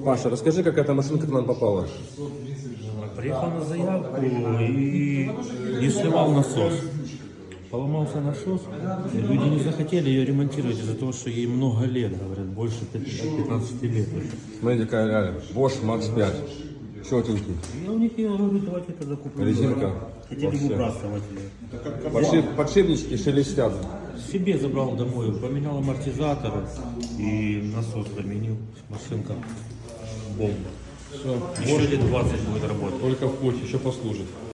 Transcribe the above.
Паша, расскажи, как эта машинка к нам попала. Приехал на заявку и не сливал насос. Поломался насос, и люди не захотели ее ремонтировать из-за того, что ей много лет, говорят, больше 15 лет. Смотрите, какая реально. Bosch Max 5. Четенький. Я у них, я говорю, давайте тогда купим. Резинка. Хотели Вообще. выбрасывать ее. Подшипнички шелестят. Себе забрал домой, поменял амортизаторы и насос заменил. Машинка бомба. Все. Еще лет 20 будет работать. Только в путь, еще послужит.